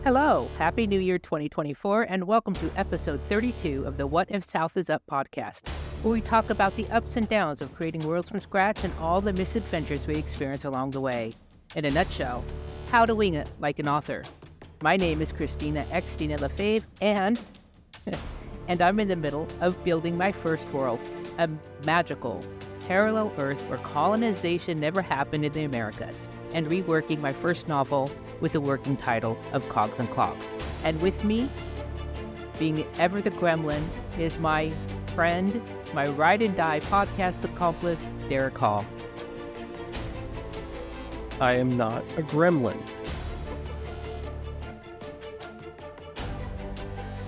Hello, Happy New Year 2024, and welcome to episode 32 of the What If South is Up podcast, where we talk about the ups and downs of creating worlds from scratch and all the misadventures we experience along the way. In a nutshell, how to wing it like an author. My name is Christina Xtina Lefebvre, and I'm in the middle of building my first world, a magical, parallel Earth where colonization never happened in the Americas, and reworking my first novel with the working title of Cogs and Clogs. And with me, being ever the gremlin, is my friend, my ride and die podcast accomplice, Derek Hall. I am not a gremlin.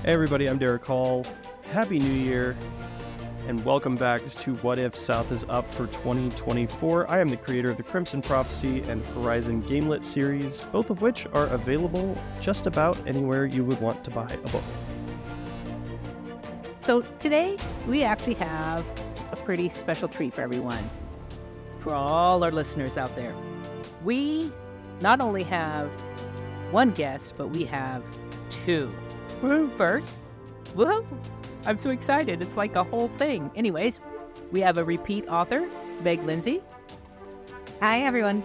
Hey everybody, I'm Derek Hall. Happy New Year, and welcome back to What If South is Up for 2024. I am the creator of the Crimson Prophecy and Horizon Gamelet series, both of which are available just about anywhere you would want to buy a book. So today, we actually have a pretty special treat for everyone, for all our listeners out there. We not only have one guest, but we have two. Woo! First, woohoo! I'm so excited. It's like a whole thing. Anyways, we have a repeat author, Meg Lindsey. Hi, everyone.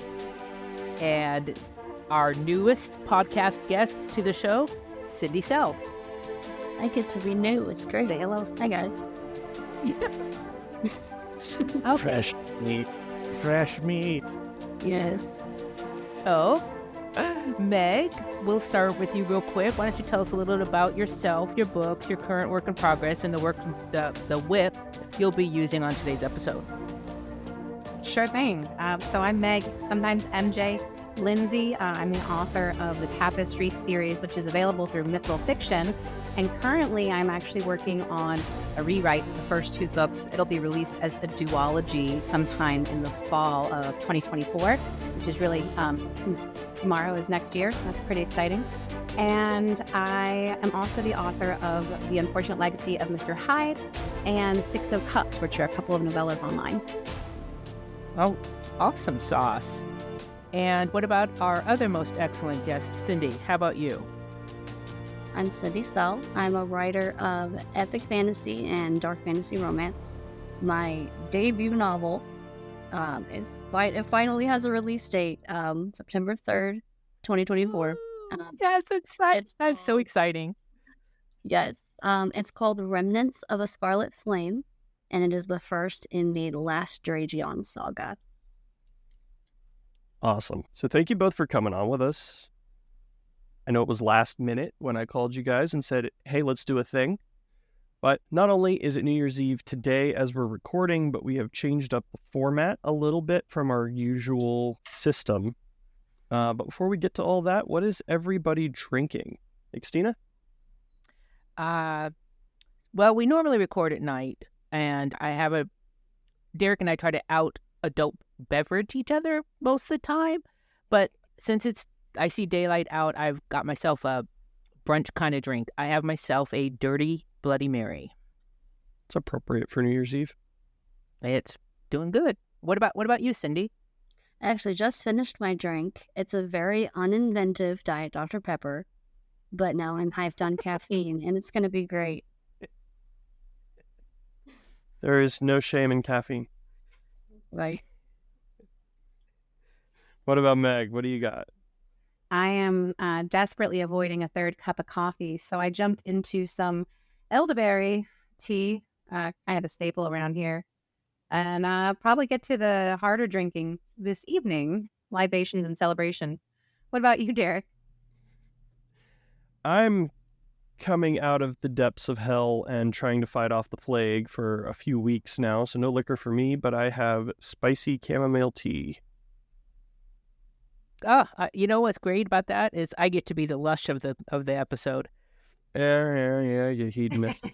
And our newest podcast guest to the show, Cindy Sell. I get to be new. It's crazy. Hello. Hi, guys. Okay. Fresh meat. Fresh meat. Yes. So, Meg, we'll start with you real quick. Why don't you tell us a little bit about yourself, your books, your current work in progress, and the whip you'll be using on today's episode. Sure thing. So I'm Meg, sometimes MJ Lindsey. I'm the author of the Tapestry series, which is available through Mythical Fiction. And currently, I'm actually working on a rewrite of the first two books. It'll be released as a duology sometime in the fall of 2024, which is really tomorrow is next year. That's pretty exciting. And I am also the author of The Unfortunate Legacy of Mr. Hyde and Six of Cups, which are a couple of novellas online. Oh, awesome sauce. And what about our other most excellent guest, Cindy? How about you? I'm Cindy Sell. I'm a writer of epic fantasy and dark fantasy romance. My debut novel it finally has a release date, September 3rd, 2024. That's exciting. That's so exciting. Yes. It's called Remnants of a Scarlet Flame, and it is the first in the Last Dragion saga. Awesome. So thank you both for coming on with us. I know it was last minute when I called you guys and said, hey, let's do a thing. But not only is it New Year's Eve today as we're recording, but we have changed up the format a little bit from our usual system. But before we get to all that, what is everybody drinking? Xtina? Well, we normally record at night, and Derek and I try to out-adult beverage each other most of the time. But since I see daylight out, I've got myself a brunch kind of drink. I have myself a dirty Bloody Mary. It's appropriate for New Year's Eve. It's doing good. What about you, Cindy? I actually just finished my drink. It's a very uninventive Diet Dr. Pepper, but now I'm hyped on caffeine, and it's going to be great. There is no shame in caffeine. Right. What about Meg? What do you got? I am desperately avoiding a third cup of coffee, so I jumped into some elderberry tea. I have a staple around here. And probably get to the harder drinking this evening, libations and celebration. What about you, Derek? I'm coming out of the depths of hell and trying to fight off the plague for a few weeks now, so no liquor for me, but I have spicy chamomile tea. You know what's great about that is I get to be the lush of the episode. Yeah, you hedonist.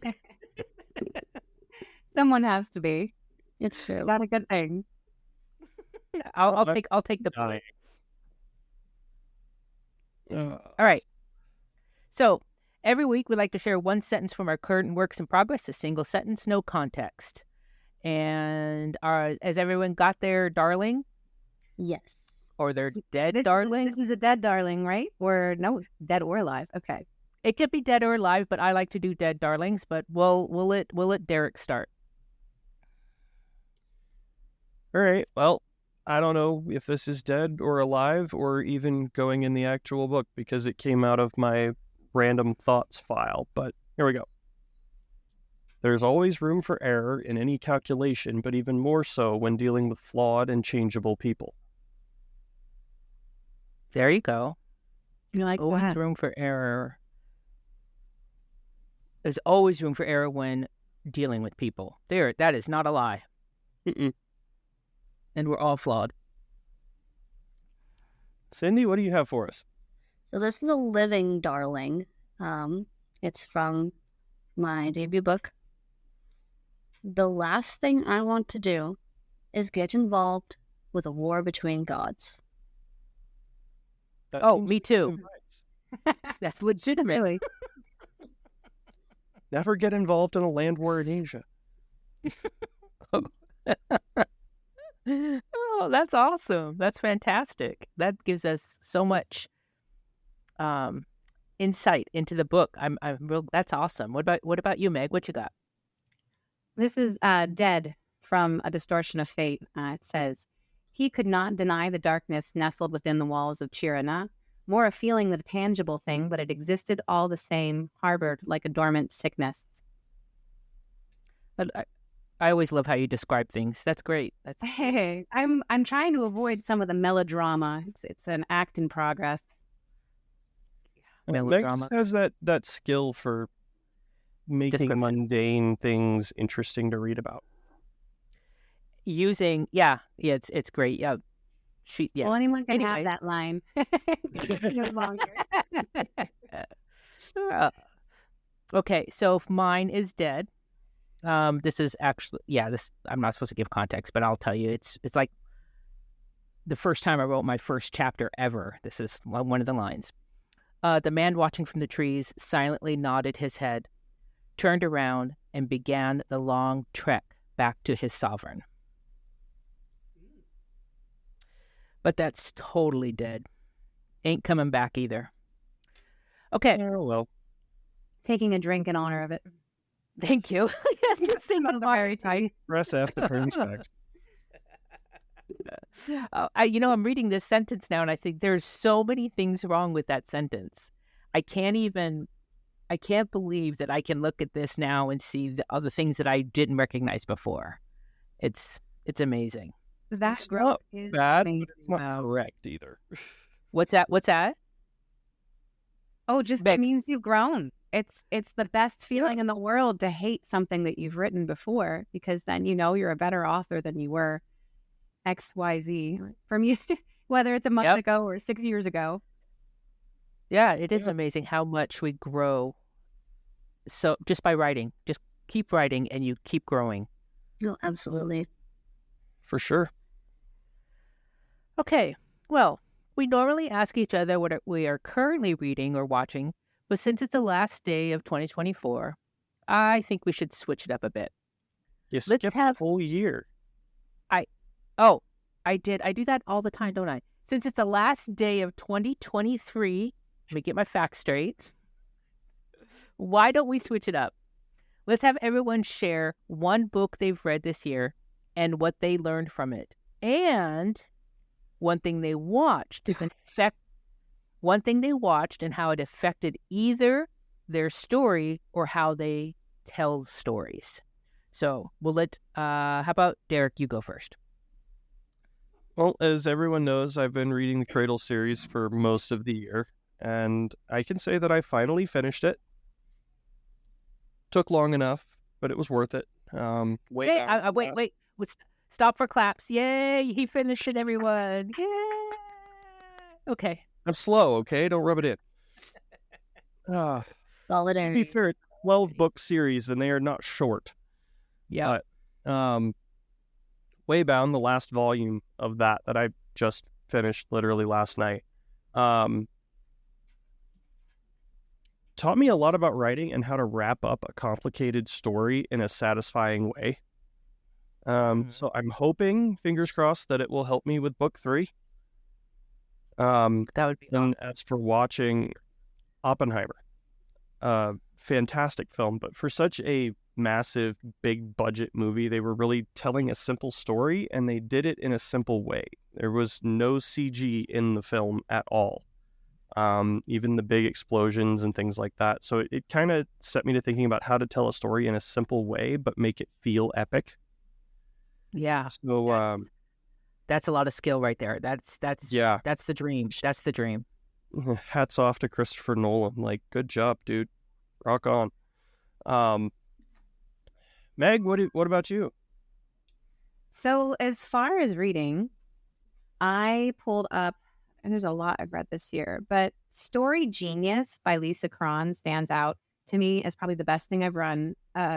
Someone has to be. It's true. Not a good thing. I'll take the point. All right. So every week we like to share one sentence from our current works in progress, a single sentence, no context. And has everyone got their darling? Yes. or their dead This darlings. is a dead darling, right? Or no, dead or alive. Okay. It could be dead or alive, but I like to do dead darlings. But we'll let Derek start. All right. Well, I don't know if this is dead or alive or even going in the actual book because it came out of my random thoughts file. But here we go. There's always room for error in any calculation, but even more so when dealing with flawed and changeable people. There you go. You like Always that? room for error. There's always room for error when dealing with people. That is not a lie. Mm-mm. And we're all flawed. Cindy, what do you have for us? So this is a living darling. It's from my debut book. The last thing I want to do is get involved with a war between gods. That Oh, seems me too. nice. That's legitimate. Really? Never get involved in a land war in Asia. Oh, that's awesome. That's fantastic. That gives us so much insight into the book. I'm real. That's awesome. What about you, Meg? What you got? This is Dead from A Distortion of Fate. It says, he could not deny the darkness nestled within the walls of Chirana, more a feeling than a tangible thing, but it existed all the same, harbored like a dormant sickness. I always love how you describe things. That's great. That's Hey, I'm trying to avoid some of the melodrama. It's an act in progress. Meg melodrama. has that skill for making Description. mundane things interesting to read about. Using it's great. Yeah. Well, anyone can Anyway. have that line. No longer. Okay, so if mine is dead. This is actually this I'm not supposed to give context, but I'll tell you it's like the first time I wrote my first chapter ever. This is one of the lines. The man watching from the trees silently nodded his head, turned around, and began the long trek back to his sovereign. But that's totally dead. Ain't coming back either. Okay, Oh, well. Taking a drink in honor of it. thank you. Very tight. Press F to turn text. I'm reading this sentence now, and I think there's so many things wrong with that sentence. I can't believe that I can look at this now and see the other things that I didn't recognize before. It's amazing. That It's growth not is bad, amazing, but it's not though. correct either. What's that? Oh, just Beck. means you've grown. It's the best feeling in the world to hate something that you've written before, because then you know you're a better author than you were XYZ from you, whether it's a month Yep. ago or 6 years ago. Yeah, it is Yeah. amazing how much we grow. So just by writing, just keep writing and you keep growing. No, absolutely. For sure. Okay, well, we normally ask each other what we are currently reading or watching, but since it's the last day of 2024, I think we should switch it up a bit. You Let's skipped have- a whole year. Oh, I did. I do that all the time, don't I? Since it's the last day of 2023, let me get my facts straight. Why don't we switch it up? Let's have everyone share one book they've read this year and what they learned from it, and one thing they watched and how it affected either their story or how they tell stories. So we'll let. How about Derek? You go first. Well, as everyone knows, I've been reading the Cradle series for most of the year, and I can say that I finally finished it. Took long enough, but it was worth it. Wait. Stop for claps. Yay, he finished it, everyone. Yay. Okay. I'm slow, okay? Don't rub it in. To be Solidarity. fair, 12-book series, and they are not short. Yeah. Waybound, the last volume of that I just finished literally last night, taught me a lot about writing and how to wrap up a complicated story in a satisfying way. So I'm hoping, fingers crossed, that it will help me with book 3. That would be And awesome. as for watching Oppenheimer, fantastic film, but for such a massive, big budget movie, they were really telling a simple story, and they did it in a simple way. There was no CG in the film at all. Even the big explosions and things like that. So it kind of set me to thinking about how to tell a story in a simple way, but make it feel epic. Yeah. So, That's a lot of skill right there. That's yeah, that's the dream. That's the dream. hats off to Christopher Nolan. Like, good job, dude. Rock on. Meg, what about you? So as far as reading, I pulled up, and there's a lot I've read this year, but Story Genius by Lisa Cron stands out to me as probably the best thing I've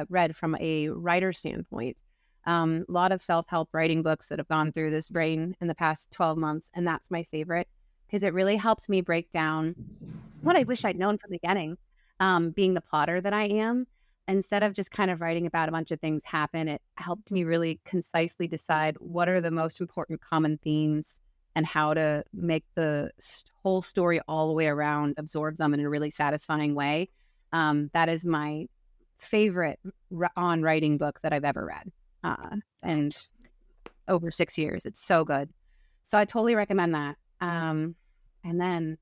read from a writer standpoint. A lot of self-help writing books that have gone through this brain in the past 12 months, and that's my favorite because it really helps me break down what I wish I'd known from the beginning, being the plotter that I am. Instead of just kind of writing about a bunch of things happen, it helped me really concisely decide what are the most important common themes and how to make the whole story all the way around, absorb them in a really satisfying way. That is my favorite on writing book that I've ever read. And over 6 years. It's so good. So I totally recommend that. And then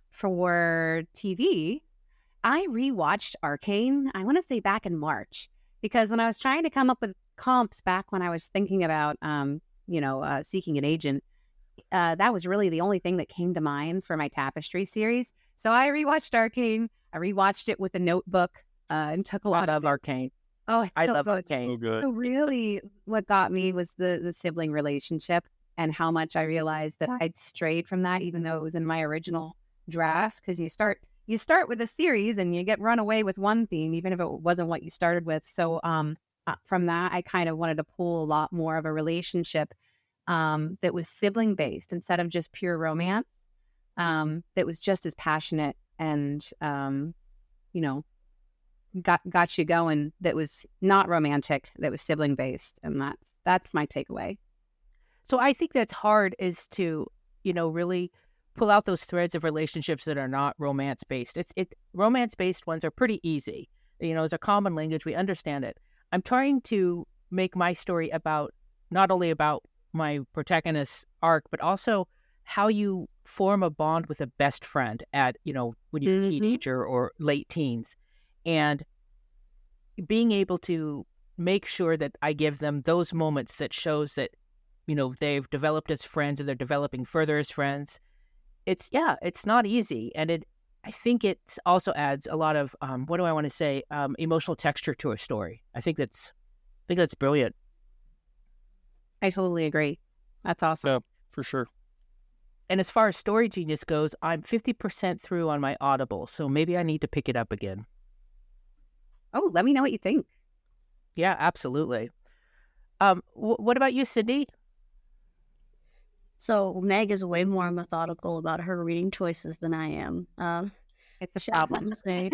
for TV, I rewatched Arcane, I want to say back in March, because when I was trying to come up with comps back when I was thinking about, seeking an agent, that was really the only thing that came to mind for my Tapestry series. So I rewatched Arcane. I rewatched it with a notebook and took a lot I love Arcane. Oh, it's I so love good. Arcane. So good. So really what got me was the sibling relationship and how much I realized that I'd strayed from that, even though it was in my original drafts, because you start with a series and you get run away with one theme, even if it wasn't what you started with. So from that, I kind of wanted to pull a lot more of a relationship that was sibling based instead of just pure romance, that was just as passionate and, got you going, that was not romantic, that was sibling based. And that's my takeaway. So I think that's hard, is to, really pull out those threads of relationships that are not romance based. Romance based ones are pretty easy. It's a common language. We understand it. I'm trying to make my story about not only about my protagonist's arc, but also how you form a bond with a best friend at, when you're a teenager or late teens, and being able to make sure that I give them those moments that shows that, they've developed as friends and they're developing further as friends. It's not easy. And I think it also adds a lot of, emotional texture to a story. I think that's brilliant. I totally agree. That's awesome. Yeah, for sure. And as far as Story Genius goes, I'm 50% through on my Audible, so maybe I need to pick it up again. Oh, let me know what you think. Yeah, absolutely. What about you, Cindy? So Meg is way more methodical about her reading choices than I am. It's a problem. Say.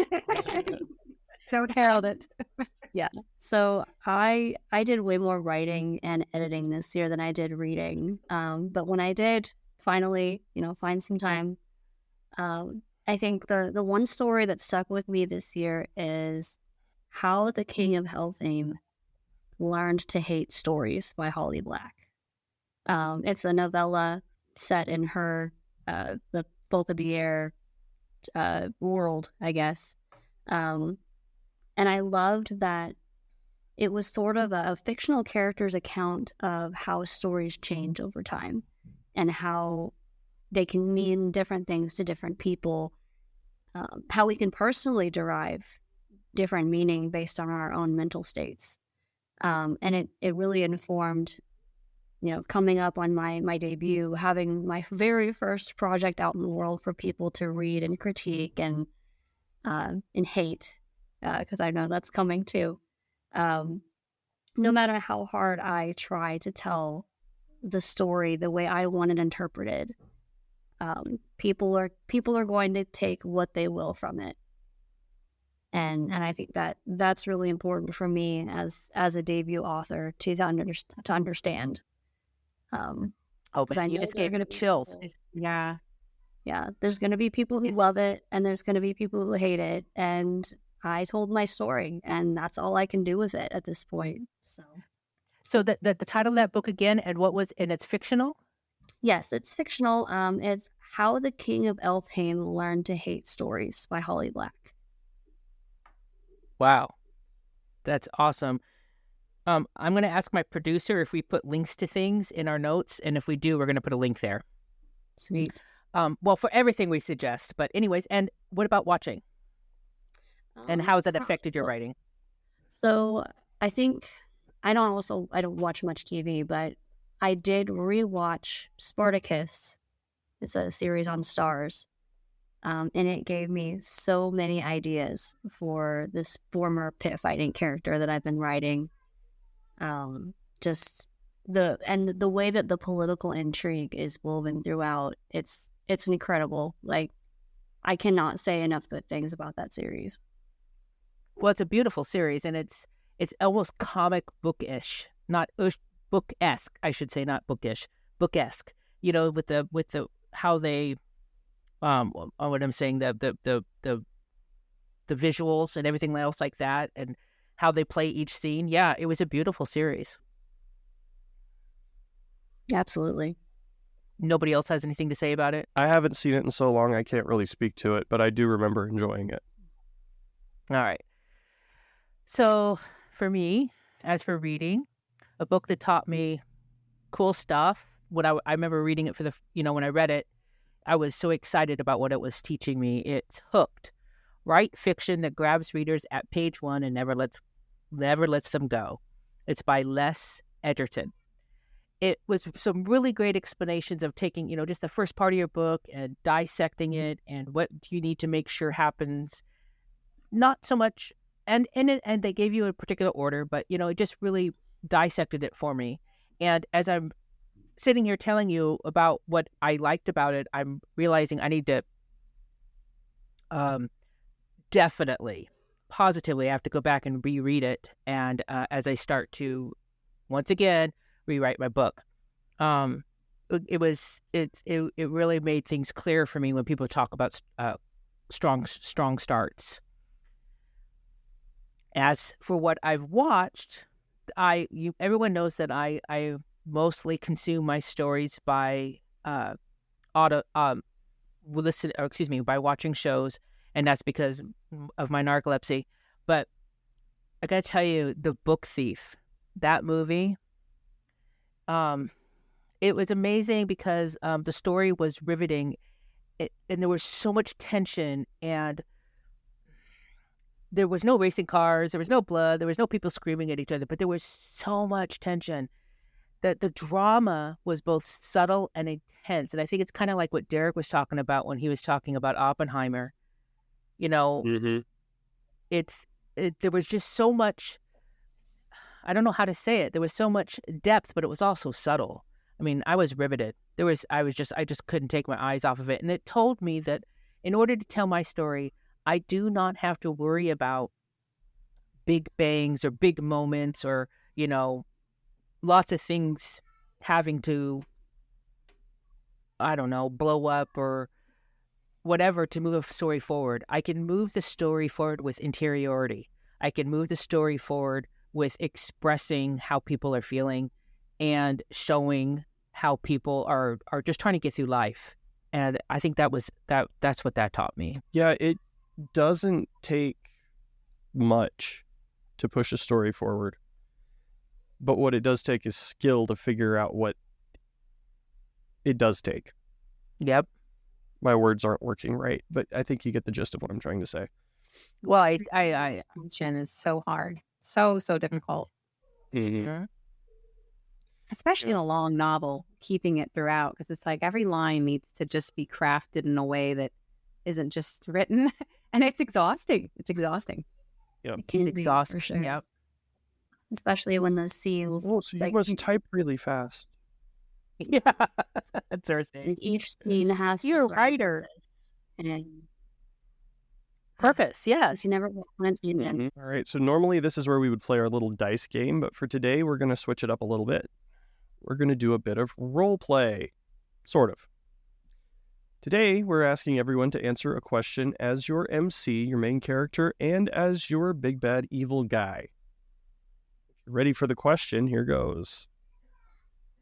Don't herald it. Yeah. So I did way more writing and editing this year than I did reading. But when I did finally, find some time, I think the one story that stuck with me this year is How the King of Helheim Learned to Hate Stories by Holly Black. It's a novella set in her the Folk of the Air world, I guess. And I loved that it was sort of a fictional character's account of how stories change over time and how they can mean different things to different people, how we can personally derive different meaning based on our own mental states. And it really informed, coming up on my debut, having my very first project out in the world for people to read and critique and hate, because I know that's coming too. No matter how hard I try to tell the story the way I want it interpreted, people are going to take what they will from it. And I think that's really important for me as a debut author to understand. Oh, man, you just gave me chills. Yeah. Yeah, there's going to be people who love it and there's going to be people who hate it. And I told my story and that's all I can do with it at this point. So the title of that book again, and it's fictional? Yes, it's fictional. It's How the King of Elfhame Learned to Hate Stories by Holly Black. Wow. That's awesome. I'm going to ask my producer if we put links to things in our notes, and if we do, we're going to put a link there. Sweet. Well, for everything we suggest. But anyways, and what about watching? And how has that affected your writing? So I think I don't watch much TV, but I did rewatch Spartacus. It's a series on Stars. And it gave me so many ideas for this former pit fighting character that I've been writing. Just the way that the political intrigue is woven throughout, it's incredible. Like, I cannot say enough good things about that series. Well, it's a beautiful series, and it's almost comic book-ish, not book-esque, I should say, not bookish, book-esque. You know, with the how they, what I'm saying, the visuals and everything else like that, and how they play each scene. Yeah, it was a beautiful series. Absolutely. Nobody else has anything to say about it? I haven't seen it in so long, I can't really speak to it, but I do remember enjoying it. All right. So for me, as for reading, a book that taught me cool stuff, when I remember reading it for when I read it, I was so excited about what it was teaching me. It's Hooked. Write fiction that grabs readers at page one and never lets them go. It's by Les Edgerton. It was some really great explanations of taking, just the first part of your book and dissecting it and what do you need to make sure happens. Not so much, and they gave you a particular order, but, it just really dissected it for me. And as I'm sitting here telling you about what I liked about it, I'm realizing I need to definitely, positively, I have to go back and reread it. And as I start to, once again, rewrite my book, it really made things clear for me when people talk about strong starts. As for what I've watched, everyone knows that I mostly consume my stories by by watching shows, and that's because of my narcolepsy. But I gotta tell you, The Book Thief, that movie, it was amazing because the story was riveting, and there was so much tension, and there was no racing cars, there was no blood, there was no people screaming at each other, but there was so much tension. The drama was both subtle and intense, and I think it's kind of like what Derek was talking about when he was talking about Oppenheimer. Mm-hmm. There was just so much, I don't know how to say it. There was so much depth, but it was also subtle. I mean, I was riveted. I just couldn't take my eyes off of it. And it told me that in order to tell my story, I do not have to worry about big bangs or big moments or, lots of things having to, I don't know, blow up or whatever to move a story forward. I can move the story forward with interiority. I can move the story forward with expressing how people are feeling and showing how people are just trying to get through life. And I think that's what that taught me. Yeah, it doesn't take much to push a story forward. But what it does take is skill to figure out what it does take. Yep. My words aren't working right, but I think you get the gist of what I'm trying to say. Well, Attention is so hard. So difficult. Mm-hmm. Especially in a long novel, keeping it throughout, because it's like every line needs to just be crafted in a way that isn't just written. And it's exhausting. Yep. It can It's be, exhausting. for sure. Yep. Especially when those scenes. Oh, so you must type really fast. Yeah. That's our thing. And each scene has You're a to writer. And Purpose, yes. you never want to Mhm. All right, so normally this is where we would play our little dice game, but for today we're going to switch it up a little bit. We're going to do a bit of role play, sort of. Today, we're asking everyone to answer a question as your MC, your main character, and as your big bad evil guy. If you're ready for the question, here goes.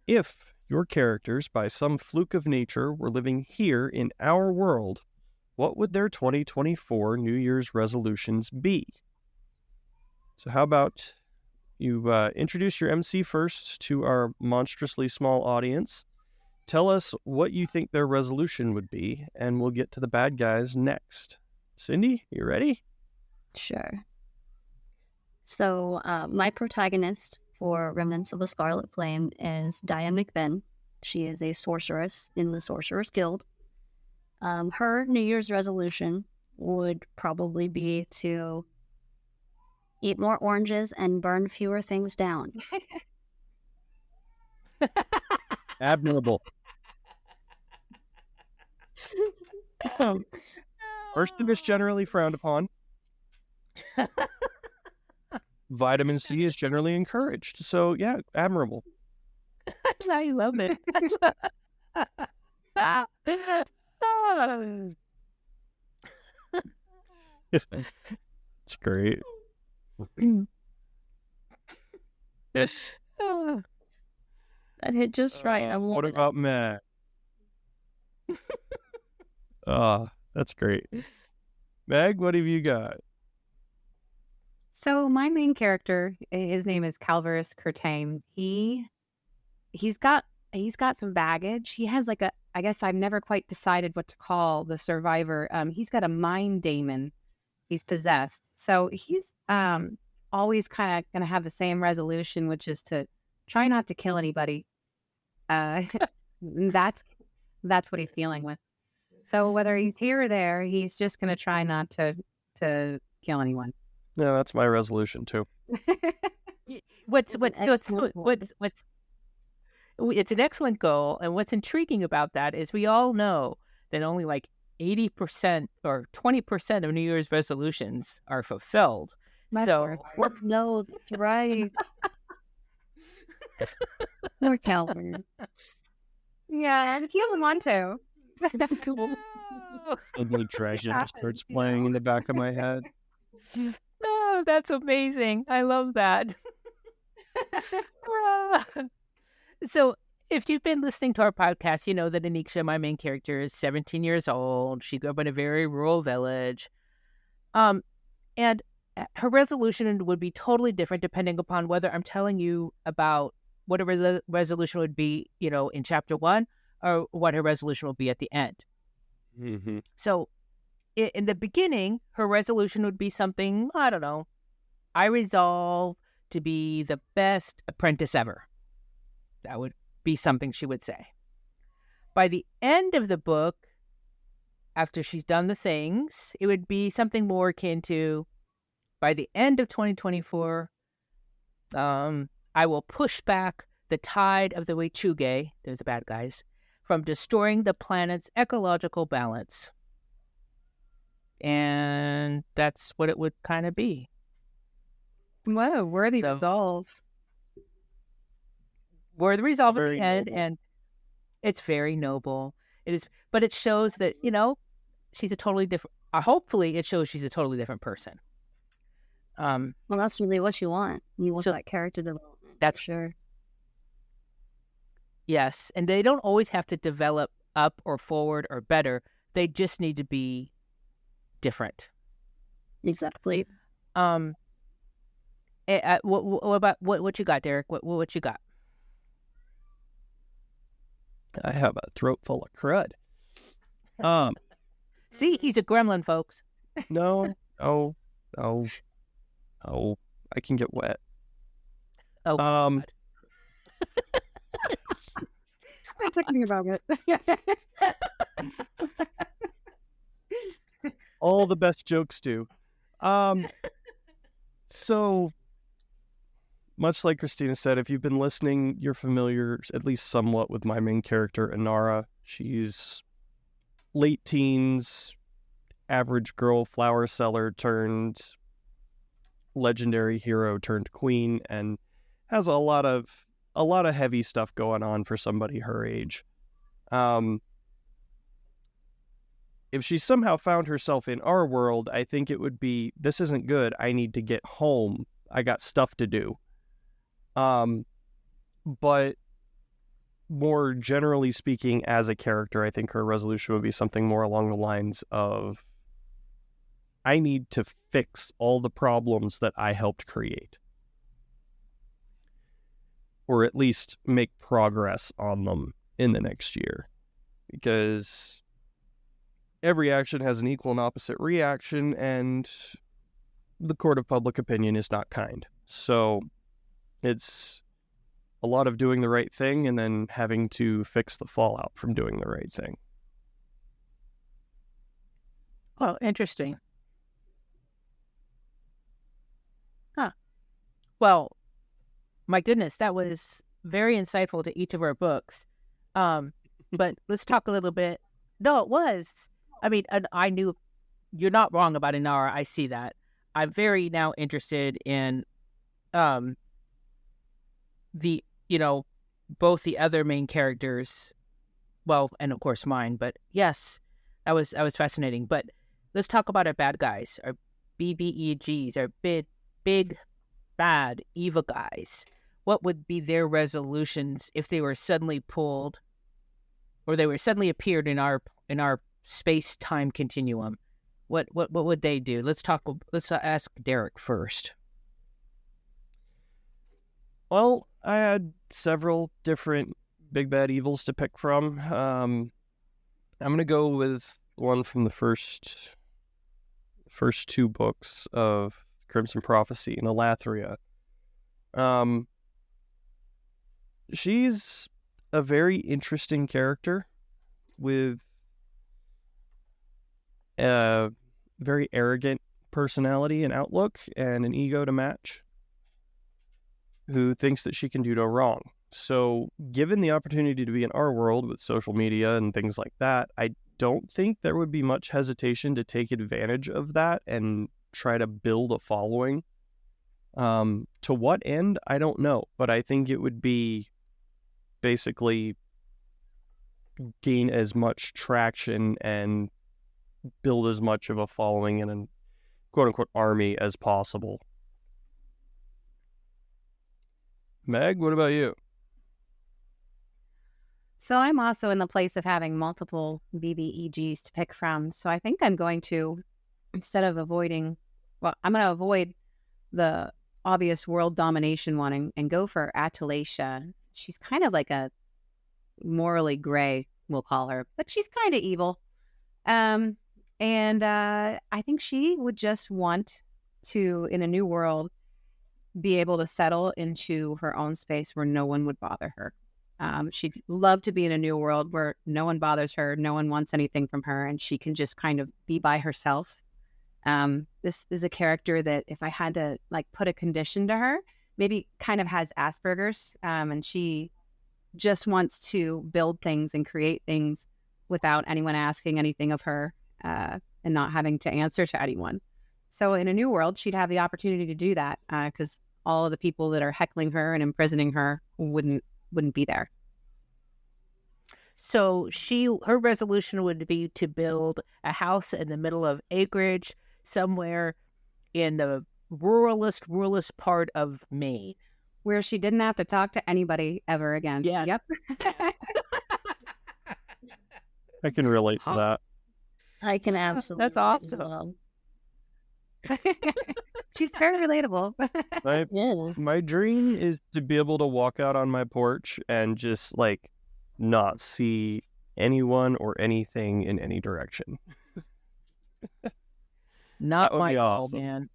If your characters, by some fluke of nature, were living here in our world, what would their 2024 New Year's resolutions be? So how about you introduce your MC first to our monstrously small audience. Tell us what you think their resolution would be, and we'll get to the bad guys next. Cindy, you ready? Sure. So, my protagonist for Remnants of the Scarlet Flame is Diane McBen. She is a sorceress in the Sorcerer's Guild. Her New Year's resolution would probably be to eat more oranges and burn fewer things down. Admirable. Bursting is generally frowned upon. Vitamin C is generally encouraged. So, yeah, admirable. That's how you love it. It's great. That hit just right. What about Matt? That's great. Meg, what have you got? So my main character, his name is Calvarus Curtain. He's got some baggage. He has like I guess I've never quite decided what to call the survivor. He's got a mind daemon. He's possessed. So he's always kind of going to have the same resolution, which is to try not to kill anybody. That's what he's dealing with. So whether he's here or there, he's just going to try not to kill anyone. Yeah, that's my resolution too. It's an excellent goal, and what's intriguing about that is we all know that only like 80% or 20% of New Year's resolutions are fulfilled. No, that's right. Poor Calvin. Yeah, he doesn't want to. Ugly Dragon just starts playing in the back of my head. Oh, that's amazing. I love that. So, if you've been listening to our podcast, you know that Anisha, my main character, is 17 years old. She grew up in a very rural village. And her resolution would be totally different depending upon whether I'm telling you about what a resolution would be, in chapter 1, or what her resolution will be at the end. Mm-hmm. So, in the beginning, her resolution would be something, I don't know, I resolve to be the best apprentice ever. That would be something she would say. By the end of the book, after she's done the things, it would be something more akin to, by the end of 2024, I will push back the tide of the Wechuge, they're the bad guys, from destroying the planet's ecological balance. And that's what it would kind of be. What a worthy resolve. Worthy resolve at the end, noble. and it's very noble. It is, but it shows that, she's a totally different, hopefully it shows she's a totally different person. Well, that's really what you want. You want that character development. That's sure. Yes, and they don't always have to develop up or forward or better. They just need to be different. Exactly. What about what you got, Derek? What you got? I have a throat full of crud. See, he's a gremlin, folks. No, I can get wet. Oh, God. I'm talking about it. All the best jokes do. So, much like Christina said, if you've been listening, you're familiar at least somewhat with my main character, Inara. She's late teens, average girl flower seller turned legendary hero turned queen, and has a lot of heavy stuff going on for somebody her age. if she somehow found herself in our world, I think it would be, this isn't good. I need to get home. I got stuff to do. But more generally speaking, as a character, I think her resolution would be something more along the lines of, I need to fix all the problems that I helped create. Or at least make progress on them in the next year. Because every action has an equal and opposite reaction, and the court of public opinion is not kind. So it's a lot of doing the right thing and then having to fix the fallout from doing the right thing. Oh, interesting. Huh. Well, my goodness, that was very insightful to each of our books. But let's talk a little bit. No, it was. I mean, I knew you're not wrong about Inara. I see that. I'm very now interested in the, both the other main characters, well, and of course mine, but yes, that was fascinating. But let's talk about our bad guys, our BBEGs, our big bad evil guys. What would be their resolutions if they were suddenly pulled, or they were suddenly appeared in our space-time continuum? What would they do? Let's ask Derek first. Well, I had several different big bad evils to pick from. I'm going to go with one from the first two books of Crimson Prophecy, and Elathria. She's a very interesting character with a very arrogant personality and outlook and an ego to match, who thinks that she can do no wrong. So given the opportunity to be in our world with social media and things like that, I don't think there would be much hesitation to take advantage of that and try to build a following. To what end, I don't know, but I think it would be basically gain as much traction and build as much of a following and a quote-unquote army as possible. Meg, what about you? So I'm also in the place of having multiple BBEGs to pick from. So I think I'm going to, instead of I'm going to avoid the obvious world domination one and go for Atalasia. She's kind of like a morally gray, we'll call her, but she's kind of evil. And I think she would just want to, in a new world, be able to settle into her own space where no one would bother her. She'd love to be in a new world where no one bothers her, no one wants anything from her, and she can just kind of be by herself. This is a character that if I had to put a condition to her, maybe kind of has Asperger's, and she just wants to build things and create things without anyone asking anything of her, and not having to answer to anyone. So in a new world, she'd have the opportunity to do that, because all of the people that are heckling her and imprisoning her wouldn't be there. So her resolution would be to build a house in the middle of acreage somewhere in the ruralest part of Maine, where she didn't have to talk to anybody ever again. Yeah. Yep. I can relate to that. I can absolutely. That's awesome. She's very relatable. My dream is to be able to walk out on my porch and just not see anyone or anything in any direction. Not my goal, awesome. Man.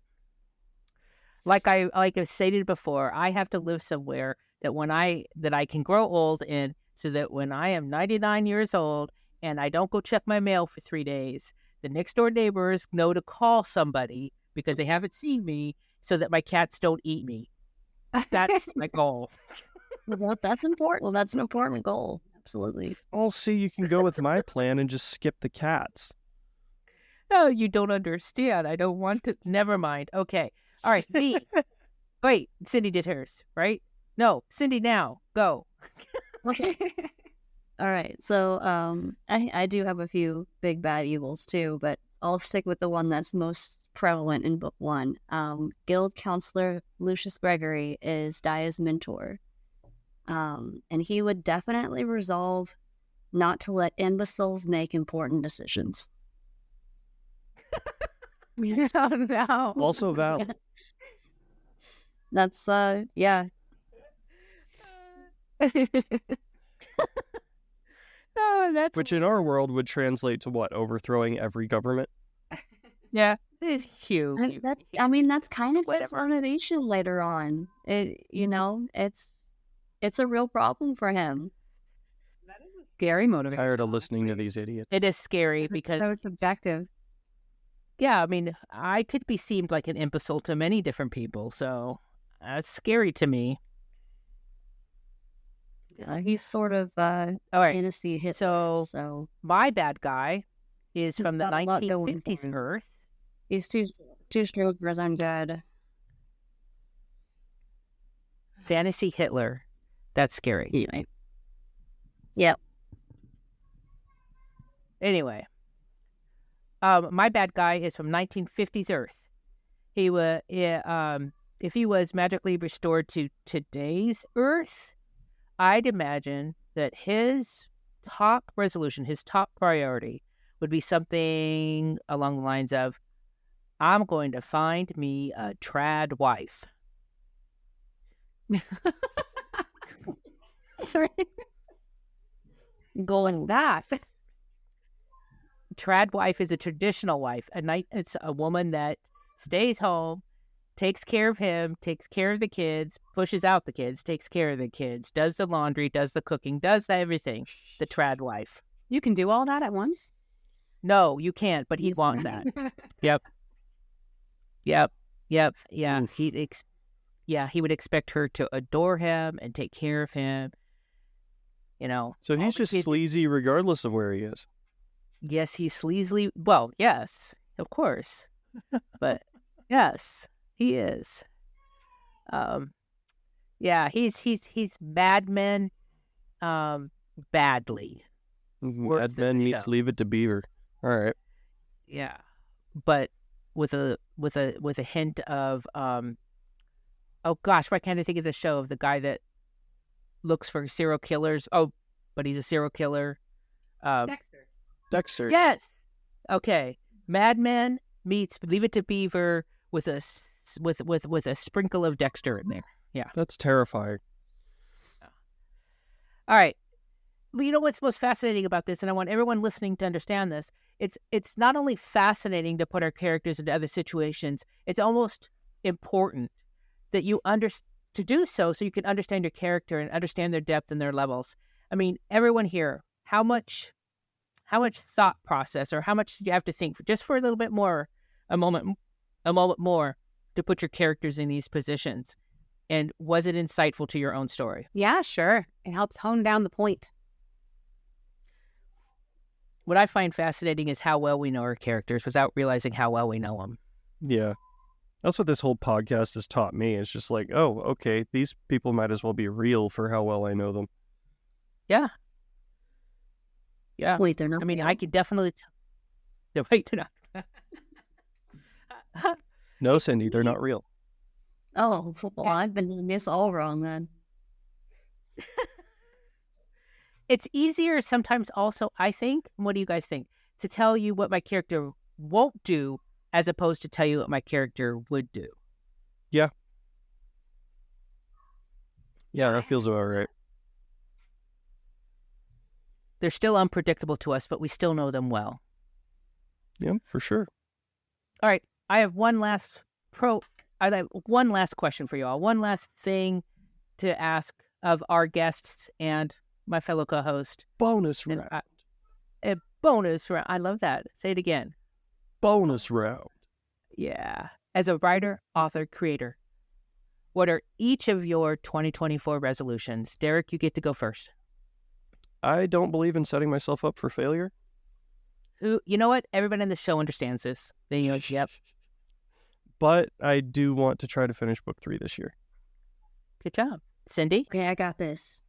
Like I stated before, I have to live somewhere that I can grow old in, so that when I am 99 years old and I don't go check my mail for 3 days, the next door neighbors know to call somebody because they haven't seen me, so that my cats don't eat me. That's my goal. Well, that's important. Well, that's an important goal. Absolutely. I'll see, you can go with my plan and just skip the cats. No, you don't understand. I don't want to. Never mind. Okay. All right. Me. Wait, Cindy did hers, right? No, Cindy now. Go. Okay. All right. So I do have a few big bad evils too, but I'll stick with the one that's most prevalent in book one. Guild counselor Lucius Gregory is Daya's mentor. And he would definitely resolve not to let imbeciles make important decisions. Oh, no. Also valid. That's yeah. Oh, that's Which in our world would translate to what? Overthrowing every government? Yeah, it's huge. And that's kind of his Whatever. motivation later on. It's a real problem for him. that is a scary motivation. Tired of listening to these idiots. It is scary because, So subjective. yeah, I mean, I could be seemed like an imbecile to many different people, so it's scary to me. He's sort of All right, Tennessee Hitler. so So my bad guy is He's from the got a lot going for 1950s him. Earth. he's too strong for his own good. Fantasy Hitler. That's scary. Anyway. Yep. Anyway, my bad guy is from 1950s Earth. He was, if he was magically restored to today's Earth, I'd imagine that his top resolution, his top priority, would be something along the lines of, "I'm going to find me a trad wife." Sorry. Going That. Trad wife is a traditional wife. It's a woman that stays home, takes care of him, takes care of the kids, pushes out the kids, takes care of the kids, does the laundry, does the cooking, does everything. The trad wife. You can do all that at once? No, you can't, but he'd want that. Yep. Yeah. Oof. He would expect her to adore him and take care of him. You know. So all he's the just kids- sleazy regardless of where he is. Yes, he's sleazily. Well, yes, of course, but yes, he is. Yeah, he's madman, badly. Worse Mad than Men the meets show. Leave It to Beaver. All right. Yeah, but with a hint of oh gosh, why can't I think of the show of the guy that looks for serial killers? Oh, but he's a serial killer. Dexter. Dexter. Yes. Okay. Mad Men meets Leave It to Beaver with a sprinkle of Dexter in there. Yeah. That's terrifying. All right. Well, you know what's most fascinating about this, and I want everyone listening to understand this. It's not only fascinating to put our characters into other situations. It's almost important that you to do so you can understand your character and understand their depth and their levels. I mean, everyone here, how much thought process or how much did you have to think for a little bit more, a moment more to put your characters in these positions? And was it insightful to your own story? Yeah, sure. It helps hone down the point. What I find fascinating is how well we know our characters without realizing how well we know them. Yeah. That's what this whole podcast has taught me. It's just like, oh, okay, these people might as well be real for how well I know them. Yeah. Yeah. Wait, they're not. I mean, I could definitely wait to not. No, Cindy, they're not real. Oh, well, I've been doing this all wrong then. It's easier sometimes also, I think, what do you guys think, to tell you what my character won't do as opposed to tell you what my character would do. Yeah, that feels about right. They're still unpredictable to us, but we still know them well. Yeah, for sure. All right, I have one last question for you all. One last thing to ask of our guests and my fellow co-host. Bonus And round. A bonus round. I love that. Say it again. Bonus round. Yeah. As a writer, author, creator, what are each of your 2024 resolutions? Derek, you get to go first. I don't believe in setting myself up for failure. You know what? Everybody in the show understands this. Then you're like, yep. But I do want to try to finish book 3 this year. Good job. Cindy? Okay, I got this.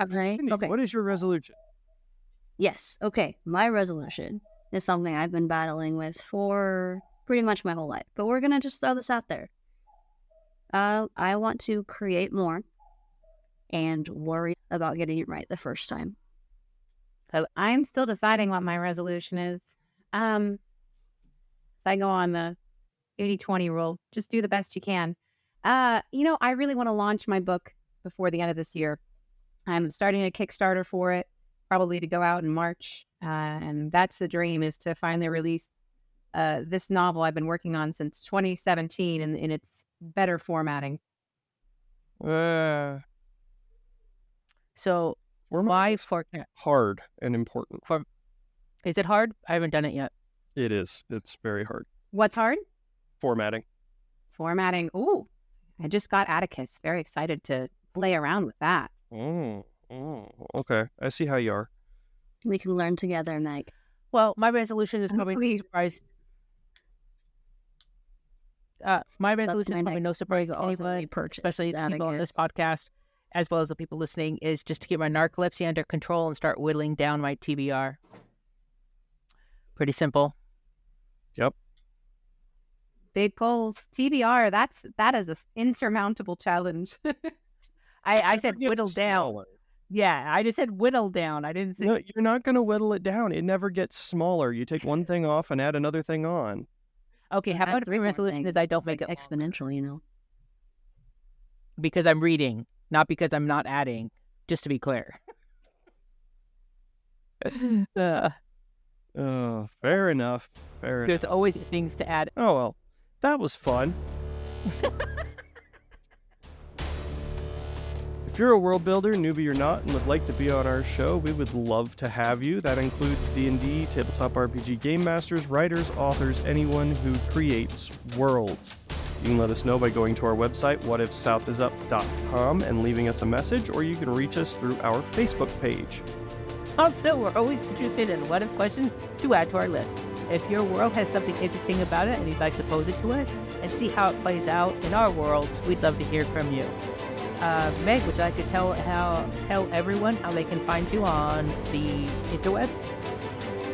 Okay. Okay. What is your resolution? Yes. Okay. My resolution is something I've been battling with for pretty much my whole life, but we're going to just throw this out there. I want to create more and worry about getting it right the first time. I'm still deciding what my resolution is. I go on the 80-20 rule. Just do the best you can. I really want to launch my book before the end of this year. I'm starting a Kickstarter for it, probably to go out in March. And that's the dream, is to finally release this novel I've been working on since 2017 in its better formatting. So why forecast? Hard and important. Is it hard? I haven't done it yet. It is. It's very hard. What's hard? Formatting. Ooh, I just got Atticus. Very excited to play around with that. Okay. I see how you are. We can learn together, Meg. Well, my resolution is probably no surprise. My resolution is probably no surprise to anybody, especially the people on this podcast, as well as the people listening, is just to get my narcolepsy under control and start whittling down my TBR. Pretty simple. Yep. Big goals. TBR, that is an insurmountable challenge. I said whittle down. Yeah, I just said whittle down. I didn't say... No, you're not going to whittle it down. It never gets smaller. You take one thing off and add another thing on. Okay, how about my resolution is I don't make it exponential, Because I'm reading, not because I'm not adding, just to be clear. Fair enough. There's always things to add. Oh, well, that was fun. If you're a world builder, newbie or not, and would like to be on our show, we would love to have you. That includes D&D, tabletop RPG game masters, writers, authors, anyone who creates worlds. You can let us know by going to our website, whatifsouthisup.com, and leaving us a message, or you can reach us through our Facebook page. Also, we're always interested in what if questions to add to our list. If your world has something interesting about it and you'd like to pose it to us and see how it plays out in our worlds, we'd love to hear from you. Meg, would you like to tell everyone how they can find you on the interwebs?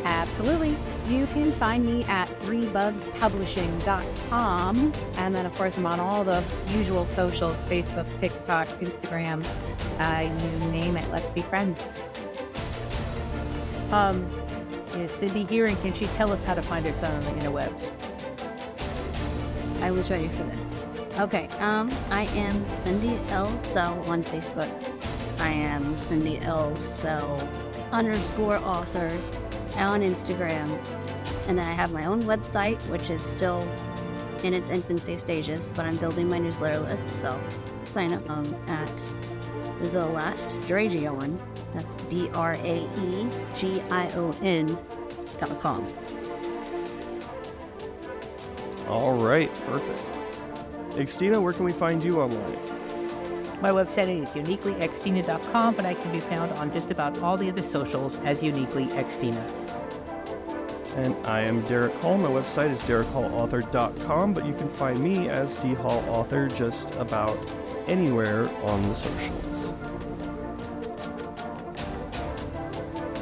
Absolutely. You can find me at 3bugspublishing.com. And then, of course, I'm on all the usual socials, Facebook, TikTok, Instagram, you name it. Let's be friends. Is Cindy here, and can she tell us how to find her son on the interwebs? I was ready for this. Okay, I am Cindy L. Sell on Facebook. I am Cindy L. Sell _author on Instagram. And then I have my own website, which is still in its infancy stages, but I'm building my newsletter list, so sign up at the last Draegion. That's DRAEGION.com. All right, perfect. Xtina, where can we find you online? My website is uniquelyxtina.com, but I can be found on just about all the other socials as uniquelyxtina. And I am Derek Hall. My website is derekhallauthor.com, but you can find me as dhallauthor just about anywhere on the socials.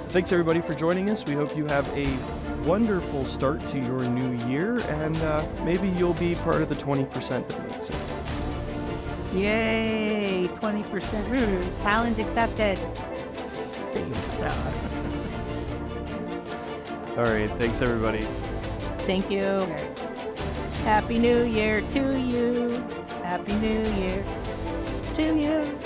Thanks everybody for joining us. We hope you have a wonderful start to your new year, and maybe you'll be part of the 20% that makes it. Yay, 20%. Challenge accepted. All right, thanks everybody. Thank you. Happy New Year to you. Happy New Year to you.